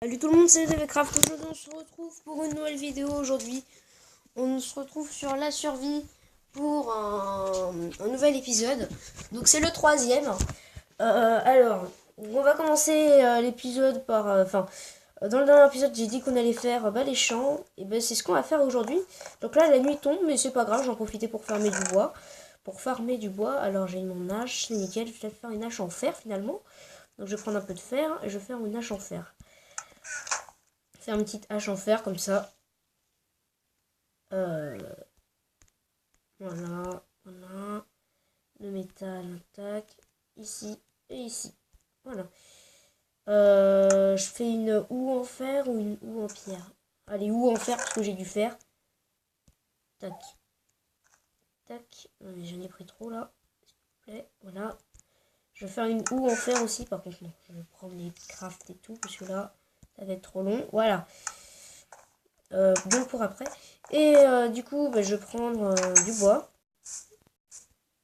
Salut tout le monde, c'est DVCraft. Aujourd'hui on se retrouve pour une nouvelle vidéo. Aujourd'hui on se retrouve sur la survie pour un nouvel épisode. Donc c'est le troisième. Alors on va commencer l'épisode par... dans le dernier épisode j'ai dit qu'on allait faire les champs. Et ben c'est ce qu'on va faire aujourd'hui. Donc là la nuit tombe mais c'est pas grave, j'en profitais pour farmer du bois. Alors j'ai mon hache, c'est nickel. Je vais peut-être faire une hache en fer finalement. Donc je vais prendre un peu de fer et je vais faire une hache en fer. Faire une petite hache en fer comme ça. Voilà. Le métal, tac. Ici et ici. Voilà. Je fais une houe en fer ou une houe en pierre. Allez, houe en fer parce que j'ai du fer. Tac. Tac. J'en ai pris trop là. S'il vous plaît. Voilà. Je vais faire une houe en fer aussi. Par contre, non. Je vais prendre les crafts et tout parce que là, ça va être trop long. Voilà. Bon pour après. Et du coup, je vais prendre du bois.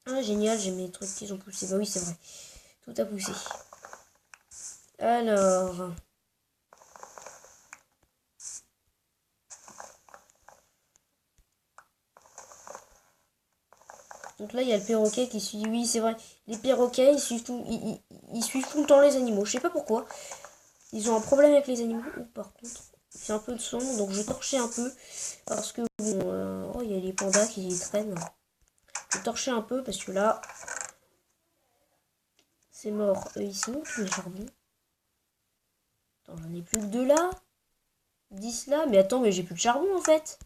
Ah, génial, j'ai mes trucs qui ont poussé. Bah oui, c'est vrai. Tout a poussé. Alors. Donc là, il y a le perroquet qui suit. Oui, c'est vrai. Les perroquets, ils suivent tout, ils suivent tout le temps les animaux. Je sais pas pourquoi. Ils ont un problème avec les animaux. Oh, par contre, c'est un peu de son, donc je torchais un peu. Parce que, bon, oh, il y a les pandas qui traînent. Je torchais un peu parce que là, c'est mort. Ils sont où tous les charbons? Attends, j'en ai plus que 2 là. 10 là. Mais attends, mais j'ai plus de charbon en fait.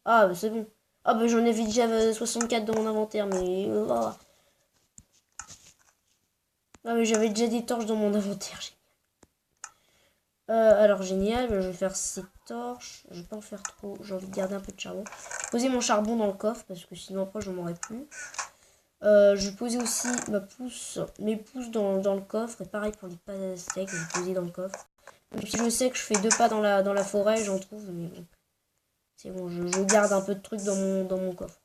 Ah, bah, c'est bon. Ah, bah j'en avais déjà 64 dans mon inventaire, mais... Ah, mais j'avais déjà des torches dans mon inventaire. Alors, génial. Bah, je vais faire ces torches. Je vais pas en faire trop. J'ai envie de garder un peu de charbon. Je vais poser mon charbon dans le coffre, parce que sinon après, je n'en aurai plus. Je vais poser aussi mes pousses dans le coffre. Et pareil pour les pastèques, je vais poser dans le coffre. Même si je sais que je fais 2 pas dans la forêt, j'en trouve, mais bon. C'est bon, je garde un peu de trucs dans mon coffre.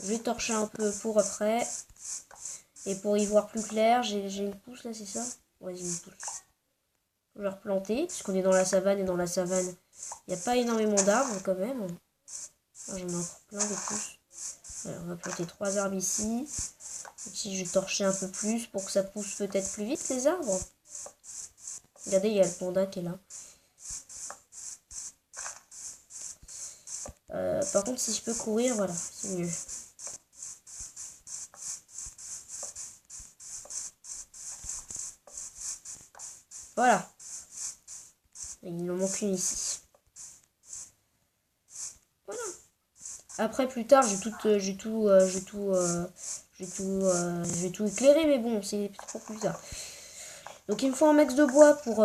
Je vais torcher un peu pour après. Et pour y voir plus clair, j'ai une pousse là, c'est ça? Ouais, j'ai une pousse. Je vais replanter, puisqu'on est dans la savane, et dans la savane, il n'y a pas énormément d'arbres quand même. Ah, j'en ai encore plein de pousses. Alors, on va planter 3 arbres ici. Ici, je vais torcher un peu plus pour que ça pousse peut-être plus vite, les arbres. Regardez, il y a le panda qui est là. Par contre, si je peux courir, voilà, c'est mieux. Voilà. Il en manque une ici. Voilà. Après, plus tard, je vais tout éclairer, mais bon, c'est pour plus tard. Donc, il me faut un max de bois pour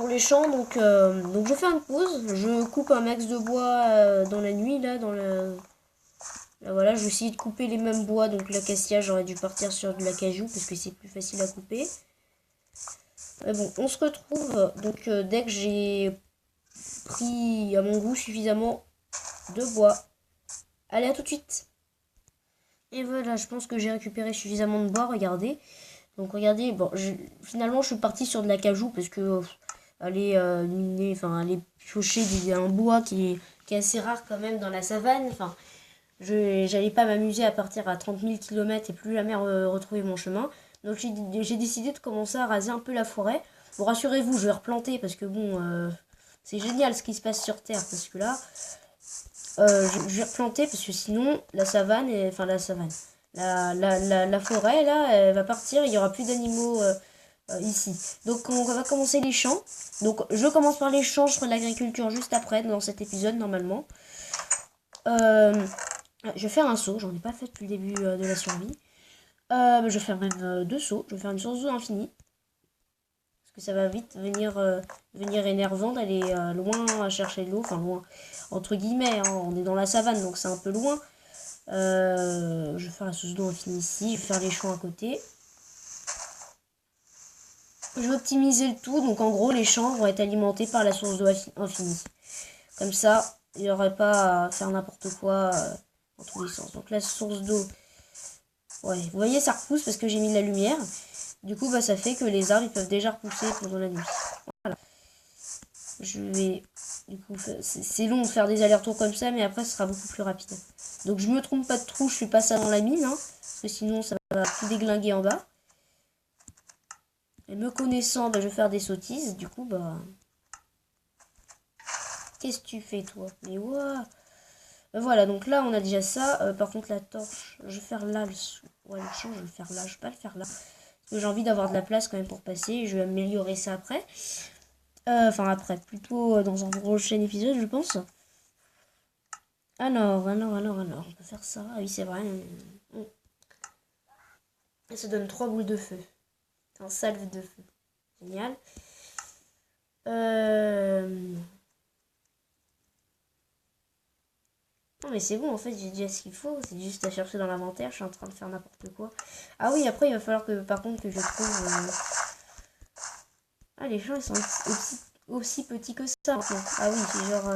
les champs. Donc, je vais faire une pause. Je coupe un max de bois dans la nuit, là, Là, voilà, je vais essayer de couper les mêmes bois. Donc, l'acacia, j'aurais dû partir sur de l'acajou parce que c'est plus facile à couper. Mais bon, on se retrouve. Donc, dès que j'ai pris à mon goût suffisamment de bois. Allez, à tout de suite. Et voilà, je pense que j'ai récupéré suffisamment de bois, regardez. Donc regardez, bon, finalement je suis partie sur de l'acajou parce que aller piocher un bois qui est assez rare quand même dans la savane. Enfin, j'allais pas m'amuser à partir à 30 000 km et plus jamais retrouver mon chemin. Donc j'ai décidé de commencer à raser un peu la forêt. Bon, rassurez-vous, je vais replanter parce que bon, c'est génial ce qui se passe sur Terre. Parce que là, je vais replanter parce que sinon, la forêt, là, elle va partir. Il n'y aura plus d'animaux ici. Donc, on va commencer les champs. Donc, je commence par les champs. Je ferai de l'agriculture juste après, dans cet épisode, normalement. Je vais faire un saut. J'en ai pas fait depuis le début de la survie. Je vais faire même 2 sauts. Je vais faire une source d'eau infinie. Parce que ça va vite devenir énervant d'aller loin à chercher de l'eau. Enfin, loin, entre guillemets. Hein, on est dans la savane, donc c'est un peu loin. Je vais faire la source d'eau infinie ici. Je vais faire les champs à côté. Je vais optimiser le tout. Donc, en gros, les champs vont être alimentés par la source d'eau infinie. Comme ça, il n'y aurait pas à faire n'importe quoi dans tous les sens. Donc, la source d'eau... Ouais, vous voyez, ça repousse parce que j'ai mis de la lumière. Du coup, ça fait que les arbres ils peuvent déjà repousser pendant la nuit. je vais, du coup, c'est long de faire des allers-retours comme ça, mais après, ce sera beaucoup plus rapide. Donc, je me trompe pas de trou, je fais pas ça dans la mine, hein, parce que sinon, ça va tout déglinguer en bas. Et me connaissant, bah, je vais faire des sottises, du coup, bah... Qu'est-ce que tu fais, toi? Mais ouah. Voilà, donc là, on a déjà ça. Par contre, la torche, je vais faire là, ouais, le champ, je vais le faire là, je vais pas le faire là. Parce que j'ai envie d'avoir de la place quand même pour passer, je vais améliorer ça après. Enfin, après, plutôt dans un prochain épisode, je pense. Alors, on peut faire ça. Ah oui, c'est vrai. Et ça donne 3 boules de feu. Un salve de feu. Génial. Non mais c'est bon, en fait j'ai déjà ce qu'il faut, c'est juste à chercher dans l'inventaire, je suis en train de faire n'importe quoi. Ah oui, après il va falloir que par contre que je trouve... Ah, les champs ils sont aussi petits que ça maintenant. Ah oui, c'est genre...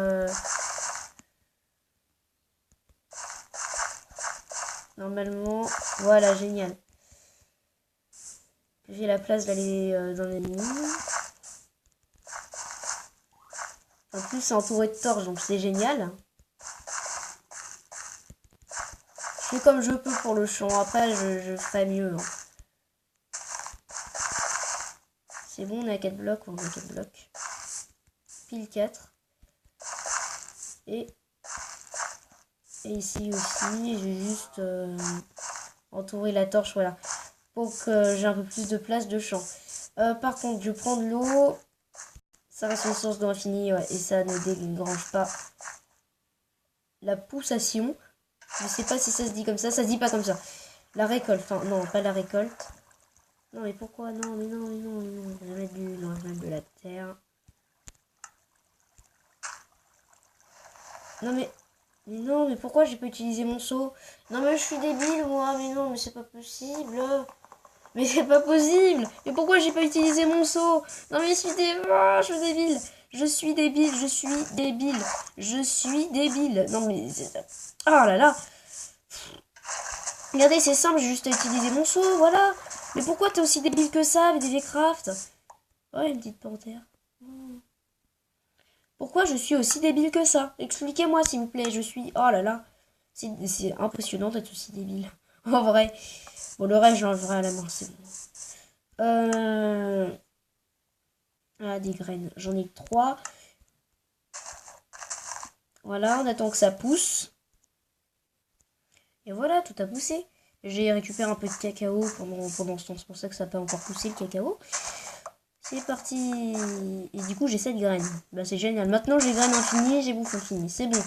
Normalement, voilà, génial. J'ai la place d'aller dans les mines. En plus c'est entouré de torches, donc c'est génial. Je fais comme je peux pour le champ, après je ferai mieux. Hein. C'est bon, on est à 4 blocs, on est à 4 blocs. Pile 4. Et ici aussi, j'ai juste entouré la torche, voilà. Pour que j'ai un peu plus de place de champ. Par contre, je prends de l'eau. Ça reste une source d'eau infinie, ouais, et ça ne dégrange pas la poussation. Je sais pas si ça se dit comme ça se dit pas comme ça. La récolte, enfin non, pas la récolte. Non mais pourquoi? Non, mais non, mais non, mais non. Je vais mettre de la terre. Non mais non, mais pourquoi j'ai pas utilisé mon seau? Non mais je suis débile moi, mais non, mais c'est pas possible. Mais c'est pas possible. Mais pourquoi j'ai pas utilisé mon seau? Non mais je suis débile, oh, je suis débile. Je suis débile, je suis débile. Je suis débile. Non mais... Oh là là. Regardez, c'est simple, j'ai juste à utiliser mon seau, voilà. Mais pourquoi t'es aussi débile que ça avec des craft? Oh, une petite panthère. Pourquoi je suis aussi débile que ça? Expliquez-moi s'il vous plaît, je suis... Oh là là. C'est impressionnant d'être aussi débile. En vrai. Bon, le reste, j'enlèverai à la main, c'est bon. Ah, des graines. J'en ai 3. Voilà, on attend que ça pousse. Et voilà, tout a poussé. J'ai récupéré un peu de cacao pendant ce temps. C'est pour ça que ça n'a pas encore poussé le cacao. C'est parti. Et du coup, j'ai 7 graines. Bah, c'est génial. Maintenant, j'ai graines infinies et j'ai bouffe infinie. C'est bon.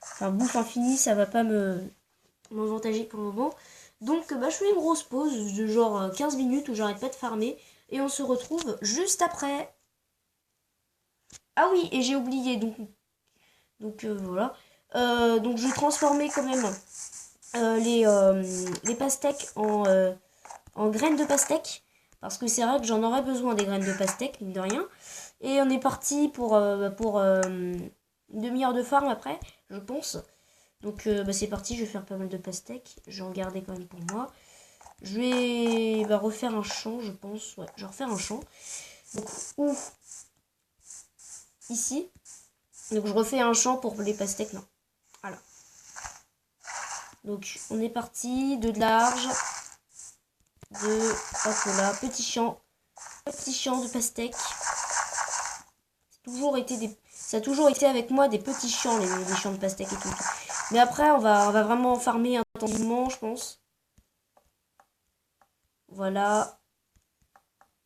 Enfin, bouffe infinie, ça va pas m'avantager pour le moment. Donc, bah, je fais une grosse pause de genre 15 minutes où j'arrête pas de farmer. Et on se retrouve juste après. Ah oui, et j'ai oublié. Donc voilà. Donc, je vais transformer quand même les pastèques en graines de pastèque. Parce que c'est vrai que j'en aurais besoin des graines de pastèque, mine de rien. Et on est parti pour une demi-heure de farm après, je pense. Donc bah, c'est parti, je vais faire pas mal de pastèques. Je vais en garder quand même pour moi. Je vais refaire un champ, je pense. Ouais, je vais refaire un champ. Donc, où? Ici. Donc je refais un champ pour les pastèques, non. Voilà. Donc on est parti, de large. Hop là, petit champ de pastèques. Ça a toujours été avec moi des petits champs, les champs de pastèques et tout. Mais après, on va vraiment farmer intensivement, je pense. Voilà.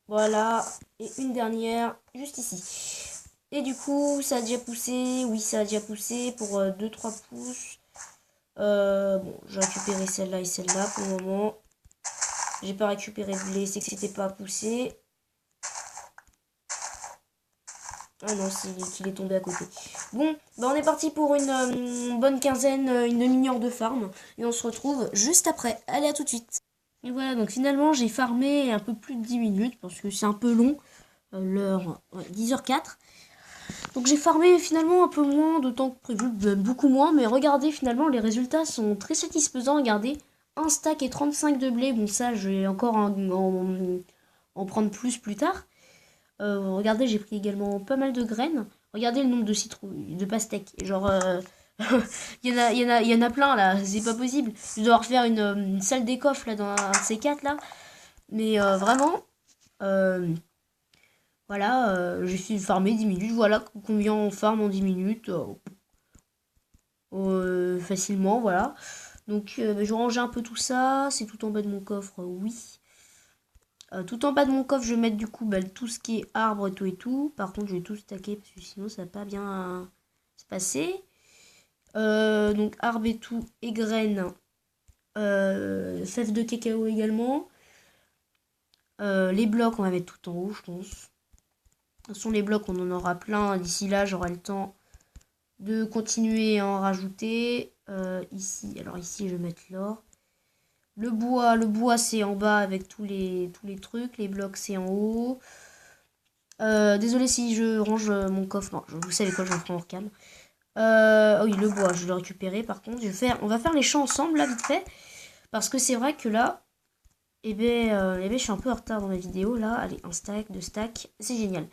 Voilà. Et une dernière, juste ici. Et du coup, ça a déjà poussé. Oui, ça a déjà poussé pour 2-3 pouces. Bon, j'ai récupéré celle-là et celle-là pour le moment. J'ai pas récupéré le blé, c'est que c'était pas poussé. Ah non, c'est qu'il est tombé à côté. Bon, bah on est parti pour une bonne quinzaine, une demi-heure de farm. Et on se retrouve juste après. Allez, à tout de suite. Et voilà, donc finalement, j'ai farmé un peu plus de 10 minutes. Parce que c'est un peu long. L'heure, ouais, 10h04. Donc j'ai farmé finalement un peu moins de temps que prévu. Beaucoup moins. Mais regardez, finalement, les résultats sont très satisfaisants. Regardez, 1 stack et 35 de blé. Bon, ça, je vais encore en prendre plus tard. Regardez, j'ai pris également pas mal de graines. Regardez le nombre de citrouilles, de pastèques. Genre, il y en a plein là, c'est pas possible. Je dois refaire une salle des coffres là dans un de ces quatre là. Mais vraiment, euh, voilà, j'ai fait farmer 10 minutes. Voilà combien on farm en 10 minutes. Facilement, voilà. Donc, je vais ranger un peu tout ça. C'est tout en bas de mon coffre, oui. Tout en bas de mon coffre, je vais mettre du coup tout ce qui est arbre et tout et tout. Par contre, je vais tout stacker parce que sinon ça va pas bien se passer. Donc arbre et tout et graines. Fèves de cacao également. Les blocs, on va mettre tout en haut, je pense. De toute façon, les blocs, on en aura plein. D'ici là, j'aurai le temps de continuer à en rajouter. Ici, alors ici, je vais mettre l'or. Le bois c'est en bas avec tous les trucs. Les blocs, c'est en haut. Désolé si je range mon coffre. Non, vous savez quoi, je le prends en calme. Oui, le bois, je vais le récupérer par contre. On va faire les champs ensemble, là, vite fait. Parce que c'est vrai que là, je suis un peu en retard dans la vidéo. Là, allez, un stack, deux stacks. C'est génial.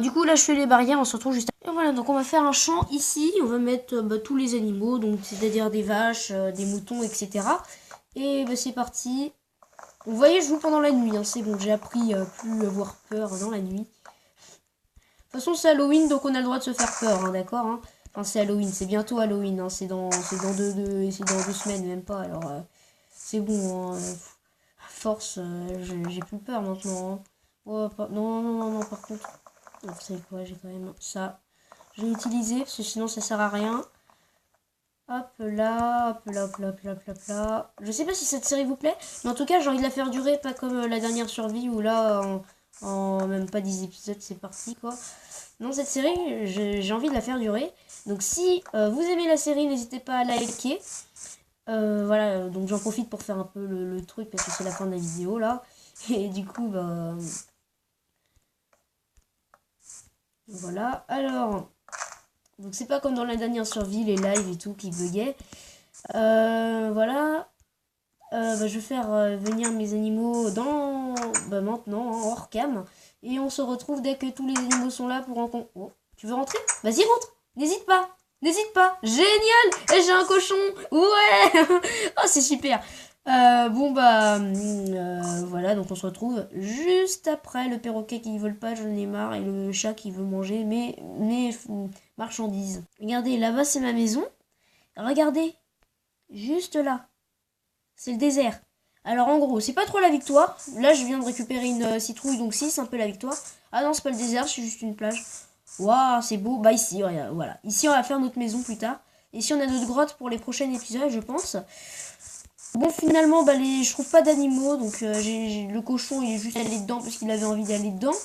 Du coup, là, je fais les barrières. On se retrouve juste après. Et voilà, donc on va faire un champ ici. On va mettre tous les animaux, donc c'est-à-dire des vaches, des moutons, etc. Et c'est parti. Vous voyez, je joue pendant la nuit. Hein, c'est bon, j'ai appris plus avoir peur dans la nuit. De toute façon, c'est Halloween, donc on a le droit de se faire peur, hein, d'accord hein. Enfin, c'est Halloween, c'est bientôt Halloween, hein, c'est dans 2 semaines, même pas. Alors, c'est bon, hein, à force, j'ai plus peur maintenant. Hein. Oh, non, non, non, non, par contre, vous savez quoi, j'ai quand même ça. Je vais utiliser, parce que sinon ça sert à rien. Hop là, hop là, hop là, hop là, hop là, hop là. Je sais pas si cette série vous plaît, mais en tout cas, j'ai envie de la faire durer, pas comme la dernière survie où là, en même pas 10 épisodes, c'est parti quoi. Non, cette série, j'ai envie de la faire durer. Donc si vous aimez la série, n'hésitez pas à liker. Voilà, donc j'en profite pour faire un peu le truc parce que c'est la fin de la vidéo là. Et du coup, voilà. Alors, donc c'est pas comme dans la dernière survie, les lives et tout qui buguaient. Voilà. Je vais faire venir mes animaux dans maintenant, hein, hors cam. Et on se retrouve dès que tous les animaux sont là pour rencontrer. Oh, tu veux rentrer? Vas-y, rentre! N'hésite pas! N'hésite pas! Génial! Et j'ai un cochon! Ouais! Oh, c'est super! Voilà, donc on se retrouve juste après le perroquet qui ne vole pas, j'en ai marre, et le chat qui veut manger mes marchandises. Regardez, là-bas c'est ma maison. Regardez, juste là. C'est le désert. Alors en gros, c'est pas trop la victoire. Là, je viens de récupérer une citrouille, donc si, c'est un peu la victoire. Ah non, c'est pas le désert, c'est juste une plage. Waouh, c'est beau. Bah ici, voilà. Ici, on va faire notre maison plus tard. Ici, on a notre grotte pour les prochains épisodes, je pense. Bon, finalement, je trouve pas d'animaux, donc le cochon, il est juste allé dedans parce qu'il avait envie d'aller dedans.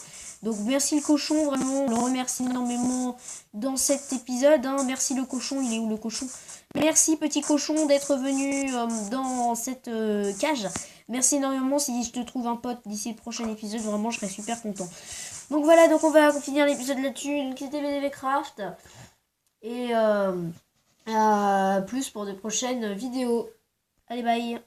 Donc merci le cochon, vraiment, on le remercie énormément dans cet épisode. Hein. Merci le cochon, il est où le cochon? Merci petit cochon d'être venu dans cette cage. Merci énormément, si je te trouve un pote d'ici le prochain épisode, vraiment je serais super content. Donc voilà, donc on va finir l'épisode là-dessus. Donc c'était BDV Craft. Et à plus pour de prochaines vidéos. Allez bye.